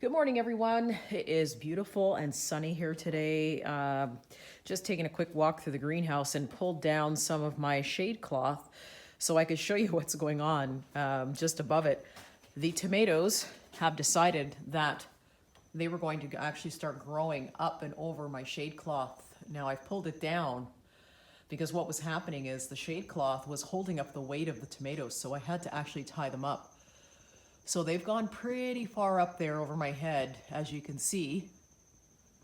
Good morning, everyone. It is beautiful and sunny here today. Just taking a quick walk through the greenhouse and pulled down some of my shade cloth so I could show you what's going on just above it. The tomatoes have decided that they were going to actually start growing up and over my shade cloth. Now I've pulled it down because what was happening is the shade cloth was holding up the weight of the tomatoes, so I had to actually tie them up. So they've gone pretty far up there over my head, as you can see.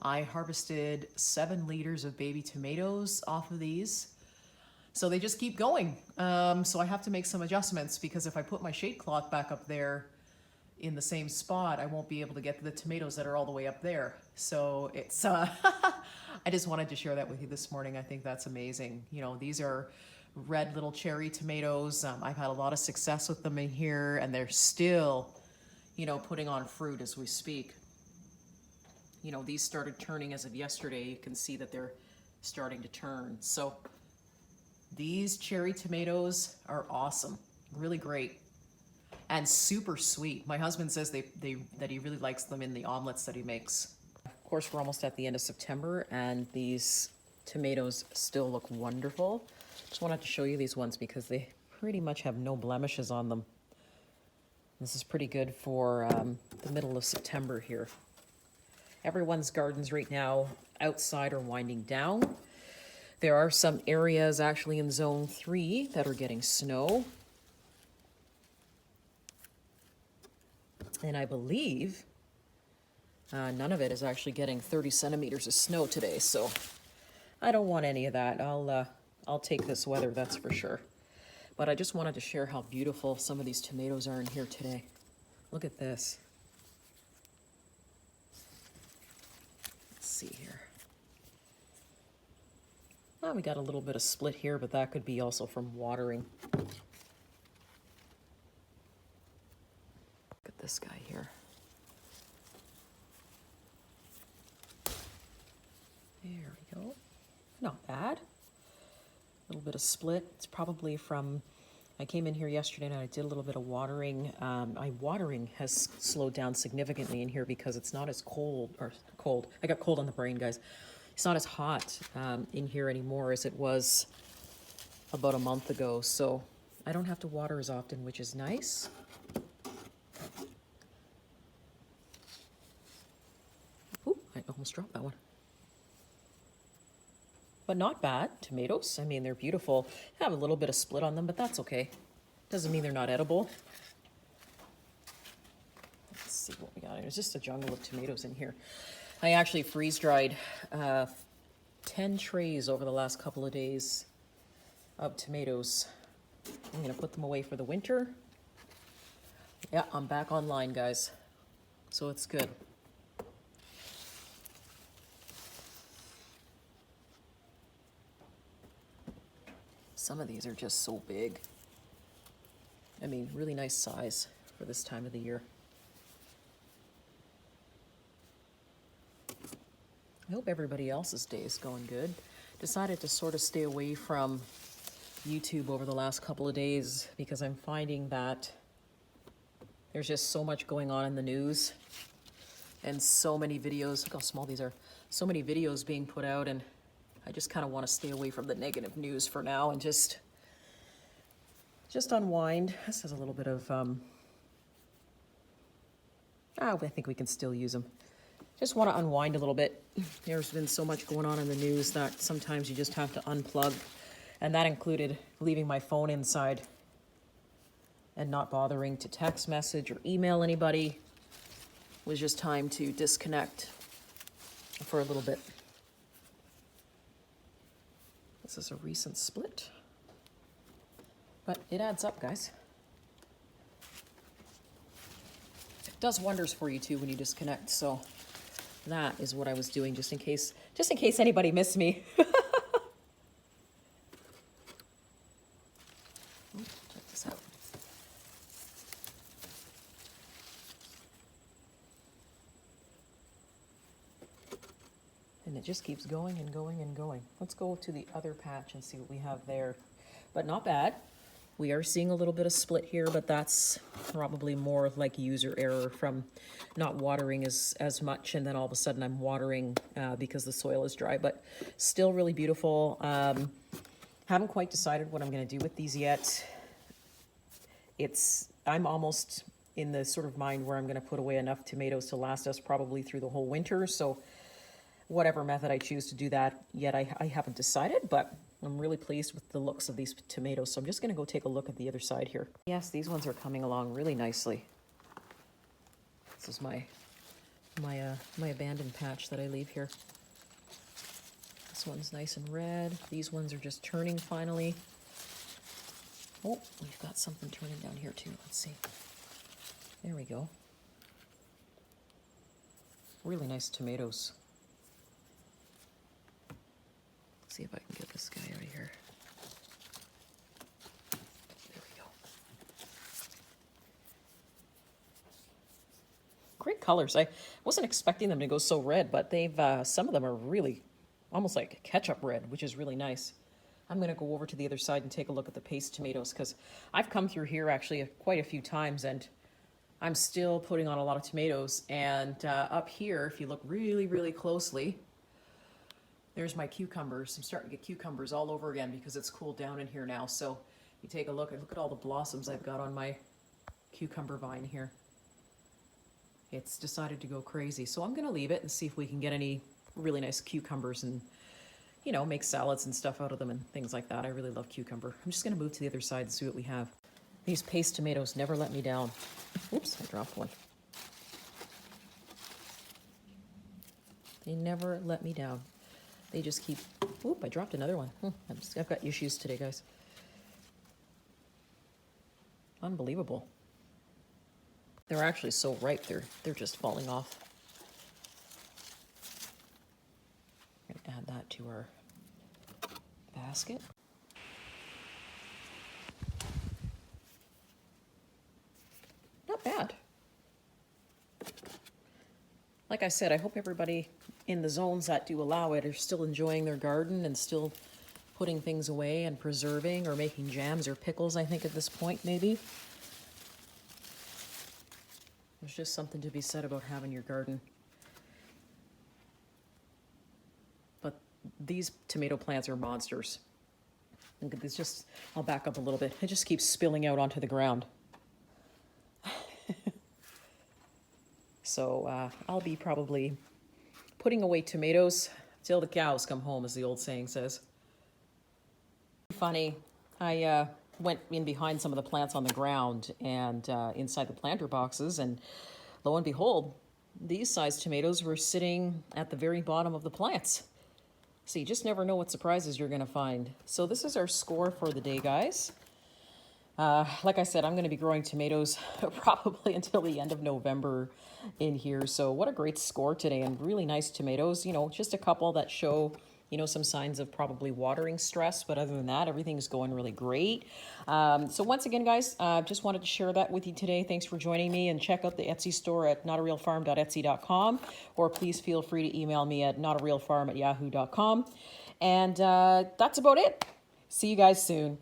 I harvested 7 liters of baby tomatoes off of these. So they just keep going. So I have to make some adjustments because if I put my shade cloth back up there in the same spot, I won't be able to get to the tomatoes that are all the way up there. So it's, I just wanted to share that with you this morning. I think that's amazing. You know, these are red little cherry tomatoes. I've had a lot of success with them in here, and they're still, you know, putting on fruit as we speak. You know, these started turning as of yesterday. You can see that they're starting to turn. So these cherry tomatoes are awesome, really great, and super sweet. My husband says that he really likes them in the omelets that he makes. Of course, we're almost at the end of September, and these tomatoes still look wonderful. Just wanted to show you these ones because they pretty much have no blemishes on them. This is pretty good for the middle of September here. Everyone's gardens right now outside are winding down. There are some areas actually in zone 3 that are getting snow. And I believe none of it is actually getting 30 centimeters of snow today, so I don't want any of that. I'll take this weather, that's for sure. But I just wanted to share how beautiful some of these tomatoes are in here today. Look at this. Let's see here. Well, we got a little bit of split here, but that could be also from watering. Look at this guy here. There we go. Not bad. A little bit of split. It's probably from, I came in here yesterday and I did a little bit of watering. My watering has slowed down significantly in here because it's not as cold. I got cold on the brain, guys. It's not as hot in here anymore as it was about a month ago. So I don't have to water as often, which is nice. Ooh, I almost dropped that one. But not bad. Tomatoes, I mean, they're beautiful. I have a little bit of split on them, but that's okay. Doesn't mean they're not edible. Let's see what we got. There's just a jungle of tomatoes in here. I actually freeze-dried 10 trays over the last couple of days of tomatoes. I'm gonna put them away for the winter. Yeah, I'm back online, guys. So it's good. Some of these are just so big. I mean, really nice size for this time of the year. I hope everybody else's day is going good. Decided to sort of stay away from YouTube over the last couple of days because I'm finding that there's just so much going on in the news and so many videos. Look how small these are. So many videos being put out, and I just kind of want to stay away from the negative news for now and just unwind. This has a little bit of, I think we can still use them. Just want to unwind a little bit. There's been so much going on in the news that sometimes you just have to unplug. And that included leaving my phone inside and not bothering to text message or email anybody. It was just time to disconnect for a little bit. This is a recent split, but it adds up, guys. It does wonders for you too when you disconnect. So that is what I was doing, just in case anybody missed me. Check this out. And it just keeps going and going and going. Let's go to the other patch and see what we have there. But not bad. We are seeing a little bit of split here, but that's probably more like user error from not watering as much, and then all of a sudden I'm watering because the soil is dry, but still really beautiful. Haven't quite decided what I'm going to do with these yet. I'm almost in the sort of mind where I'm going to put away enough tomatoes to last us probably through the whole winter, so whatever method I choose to do that yet, I haven't decided, but I'm really pleased with the looks of these tomatoes, so I'm just going to go take a look at the other side here. Yes, these ones are coming along really nicely. This is my abandoned patch that I leave here. This one's nice and red. These ones are just turning finally. Oh, we've got something turning down here too. Let's see. There we go. Really nice tomatoes. See if I can get this guy out of here. There we go. Great colors. I wasn't expecting them to go so red, but they've some of them are really almost like ketchup red, which is really nice. I'm going to go over to the other side and take a look at the paste tomatoes, because I've come through here actually quite a few times, and I'm still putting on a lot of tomatoes. And up here, if you look really, really closely, there's my cucumbers. I'm starting to get cucumbers all over again because it's cooled down in here now. So you take a look and look at all the blossoms I've got on my cucumber vine here. It's decided to go crazy. So I'm going to leave it and see if we can get any really nice cucumbers and, you know, make salads and stuff out of them and things like that. I really love cucumber. I'm just going to move to the other side and see what we have. These paste tomatoes never let me down. Oops, I dropped one. They never let me down. They just keep, oop, I dropped another one. I've got issues today, guys. Unbelievable. They're actually so ripe, they're just falling off. I'm gonna add that to our basket. Not bad. Like I said, I hope everybody in the zones that do allow it are still enjoying their garden and still putting things away and preserving or making jams or pickles, I think, at this point, maybe. There's just something to be said about having your garden. But these tomato plants are monsters. It's just, I'll back up a little bit. It just keeps spilling out onto the ground. So I'll be probably putting away tomatoes till the cows come home, as the old saying says. Funny, I went in behind some of the plants on the ground and inside the planter boxes, and lo and behold, these size tomatoes were sitting at the very bottom of the plants. So you just never know what surprises you're going to find. So this is our score for the day, guys. Like I said, I'm going to be growing tomatoes probably until the end of November in here. So what a great score today, and really nice tomatoes. You know, just a couple that show, you know, some signs of probably watering stress, but other than that, everything's going really great. So once again, guys, just wanted to share that with you today. Thanks for joining me, and check out the Etsy store at notarealfarm.etsy.com, or please feel free to email me at notarealfarm@yahoo.com. And that's about it. See you guys soon.